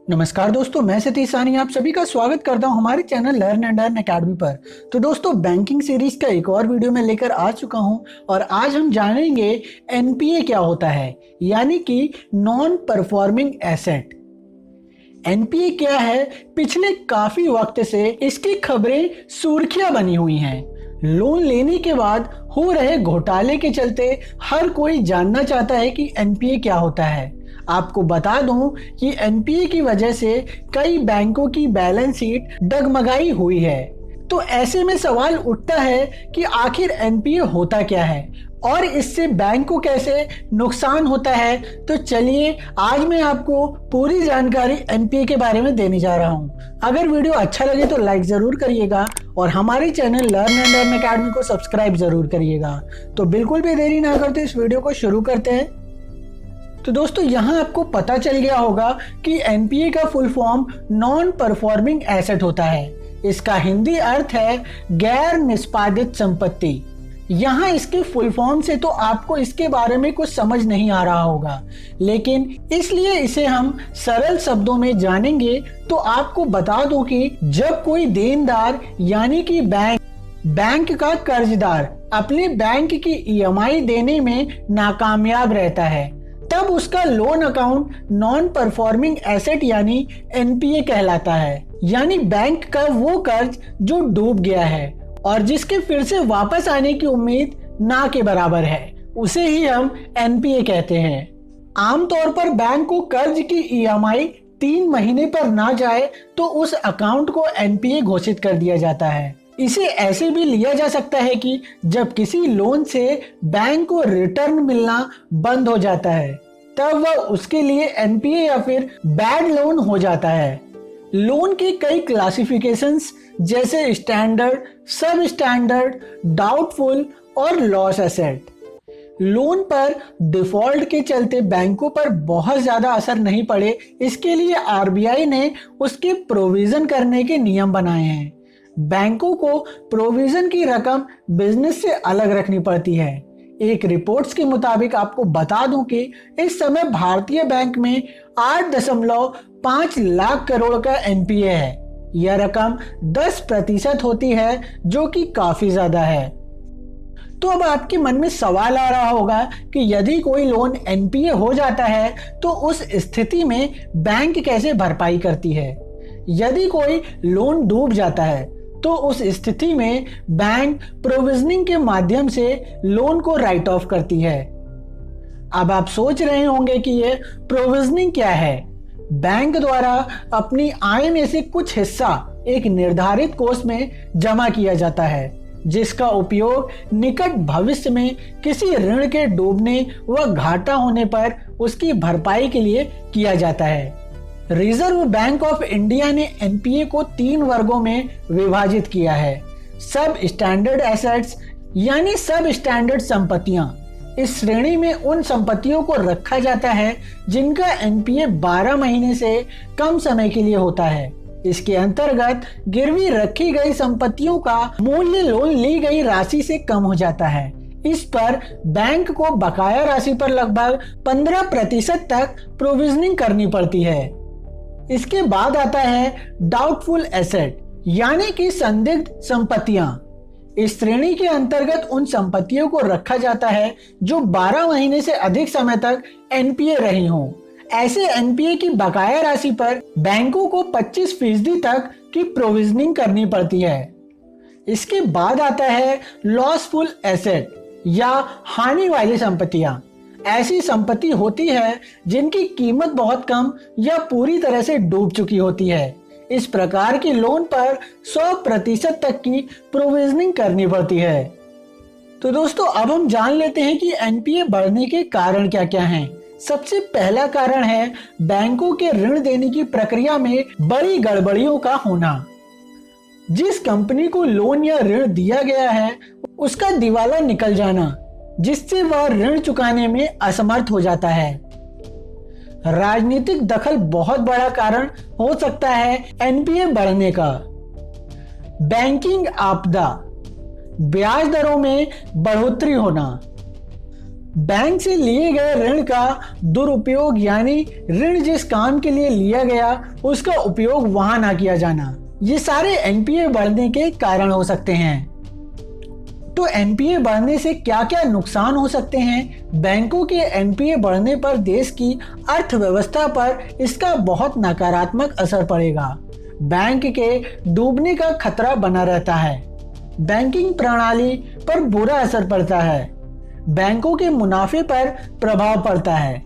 नमस्कार दोस्तों, मैं सतीश सानी आप सभी का स्वागत करता हूं हमारे channel learn and earn academy पर। तो दोस्तों, बैंकिंग सीरीज का एक और वीडियो में लेकर आ चुका हूं और आज हम जानेंगे एनपीए क्या होता है, यानी कि नॉन परफॉर्मिंग एसेट। एनपीए क्या है? पिछले काफी वक्त से इसकी खबरें सुर्खियां बनी हुई हैं। लोन लेने के बाद हो रहे घोटाले के चलते हर कोई जानना चाहता है कि एनपीए क्या होता है। आपको बता दूं कि एनपीए की वजह से कई बैंकों की बैलेंस शीट डगमगाई हुई है। तो ऐसे में सवाल उठता है कि आखिर एनपीए होता क्या है और इससे बैंक को कैसे नुकसान होता है। तो चलिए आज मैं आपको पूरी जानकारी एनपीए के बारे में देने जा रहा हूं। अगर वीडियो अच्छा लगे तो लाइक जरूर करिएगा और हमारे channel learn and earn academy को सब्सक्राइब जरूर करिएगा। तो बिल्कुल भी देरी ना करते इस वीडियो को शुरू करते हैं। तो दोस्तों, यहाँ आपको पता चल गया होगा कि एनपीए का full form non performing asset होता है। इसका हिंदी अर्थ है गैर निष्पादित संपत्ति। यहाँ इसके फुल फॉर्म से तो आपको इसके बारे में कुछ समझ नहीं आ रहा होगा, लेकिन इसलिए इसे हम सरल शब्दों में जानेंगे तो आपको बता दूं कि जब कोई देनदार यानी कि बैंक का कर्जदार अपने बैंक की ईएमआई देने में नाकामयाब रहता है, तब उसका loan account non performing asset यानी एनपीए कहलाता है। यानी बैंक का वो कर्ज जो डूब गया है और जिसके फिर से वापस आने की उम्मीद ना के बराबर है, उसे ही हम एनपीए कहते हैं। आमतौर पर बैंक को कर्ज की ईएमआई 3 महीने पर ना जाए तो उस अकाउंट को एनपीए घोषित कर दिया जाता है। इसे ऐसे भी लिया जा सकता है कि जब किसी लोन से बैंक को रिटर्न मिलना बंद हो जाता है, तब वह उसके लिए एनपीए या फिर बैड लोन हो जाता है। लोन के कई क्लासिफिकेशंस जैसे स्टैंडर्ड, सब स्टैंडर्ड, डाउटफुल और लॉस एसेट। लोन पर डिफॉल्ट के चलते बैंकों पर बहुत ज्यादा असर नहीं पड़े, इसके लिए आरबीआई ने उसके प्रोविजन करने के नियम बनाए हैं। बैंकों को प्रोविजन की रकम बिजनेस से अलग रखनी पड़ती है। एक रिपोर्ट्स के मुताबिक आपको बता दूं कि इस समय भारतीय बैंक में 8.5 लाख करोड़ का एनपीए है। यह रकम 10% होती है, जो कि काफी ज्यादा है। तो अब आपके मन में सवाल आ रहा होगा कि यदि कोई लोन एनपीए हो जाता है तो उस स्थिति में बैंक कैसे भरपाई करती है। यदि कोई लोन डूब जाता है तो उस स्थिति में बैंक प्रोविजनिंग के माध्यम से लोन को राइट ऑफ करती है। अब आप सोच रहे होंगे कि ये प्रोविजनिंग क्या है। बैंक द्वारा अपनी आय में से कुछ हिस्सा एक निर्धारित कोष में जमा किया जाता है, जिसका उपयोग निकट भविष्य में किसी ऋण के डूबने व घाटा होने पर उसकी भरपाई के लिए किया जाता है। रिजर्व बैंक ऑफ इंडिया ने एनपीए को 3 वर्गों में विभाजित किया है। सब स्टैंडर्ड एसेट्स यानी सब स्टैंडर्ड संपत्तियां। इस श्रेणी में उन संपत्तियों को रखा जाता है जिनका एनपीए 12 महीने से कम समय के लिए होता है। इसके अंतर्गत गिरवी रखी गई संपत्तियों का मूल्य लोन ली गई राशि से कम हो जाता है। इस पर बैंक को बकाया राशि पर लगभग 15% तक प्रोविजनिंग करनी पड़ती है। इसके बाद आता है डाउटफुल एसेट यानी कि संदिग्ध संपत्तियां। इस श्रेणी के अंतर्गत उन संपत्तियों को रखा जाता है जो 12 महीने से अधिक समय तक एनपीए रही हों। ऐसे एनपीए की बकाया राशि पर बैंकों को 25% तक की प्रोविजनिंग करनी पड़ती है। इसके बाद आता है लॉसफुल एसेट या हानि वाली संपत्तियां। ऐसी संपत्ति होती है जिनकी कीमत बहुत कम या पूरी तरह से डूब चुकी होती है। इस प्रकार की लोन पर 100% तक की प्रोविजनिंग करनी पड़ती है। तो दोस्तों, अब हम जान लेते हैं कि एनपीए बढ़ने के कारण क्या क्या हैं। सबसे पहला कारण है बैंकों के ऋण देने की प्रक्रिया में बड़ी गड़बड़ियों का होना। जिस कंपनी को लोन या ऋण दिया गया है उसका दिवाला निकल जाना, जिससे वह ऋण चुकाने में असमर्थ हो जाता है। राजनीतिक दखल बहुत बड़ा कारण हो सकता है एनपीए बढ़ने का। बैंकिंग आपदा, ब्याज दरों में बढ़ोतरी होना, बैंक से लिए गए ऋण का दुरुपयोग यानी ऋण जिस काम के लिए लिया गया उसका उपयोग वहां ना किया जाना, ये सारे एनपीए बढ़ने के कारण हो सकते हैं। तो एनपीए बढ़ने से क्या क्या नुकसान हो सकते हैं? बैंकों के एनपीए बढ़ने पर देश की अर्थव्यवस्था पर इसका बहुत नकारात्मक असर पड़ेगा। बैंक के डूबने का खतरा बना रहता है। बैंकिंग प्रणाली पर बुरा असर पड़ता है। बैंकों के मुनाफे पर प्रभाव पड़ता है।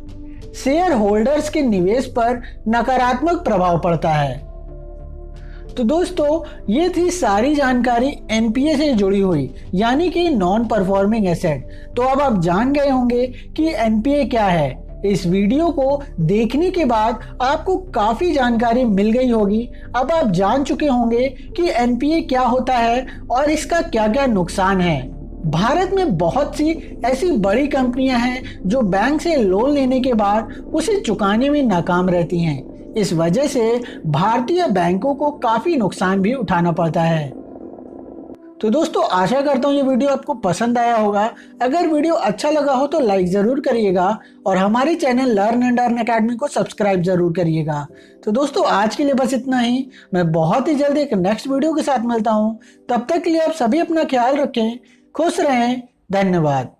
शेयर होल्डर्स के निवेश पर नकारात्मक प्रभाव पड़ता है। तो दोस्तों, ये थी सारी जानकारी एनपीए से जुड़ी हुई, यानी कि नॉन परफॉर्मिंग एसेट। तो अब आप जान गए होंगे कि एनपीए क्या है। इस वीडियो को देखने के बाद आपको काफी जानकारी मिल गई होगी। अब आप जान चुके होंगे कि एनपीए क्या होता है और इसका क्या क्या नुकसान है। भारत में बहुत सी ऐसी बड़ी कंपनियां हैं जो बैंक से लोन लेने के बाद उसे चुकाने में नाकाम रहती हैं। इस वजह से भारतीय बैंकों को काफी नुकसान भी उठाना पड़ता है। तो दोस्तों, आशा करता हूँ ये वीडियो आपको पसंद आया होगा। अगर वीडियो अच्छा लगा हो तो लाइक जरूर करिएगा और हमारे channel learn and earn academy को सब्सक्राइब जरूर करिएगा। तो दोस्तों, आज के लिए बस इतना ही। मैं बहुत ही जल्द एक नेक्स्ट वीडियो के साथ मिलता हूँ। तब तक के लिए आप सभी अपना ख्याल रखें, खुश रहें। धन्यवाद।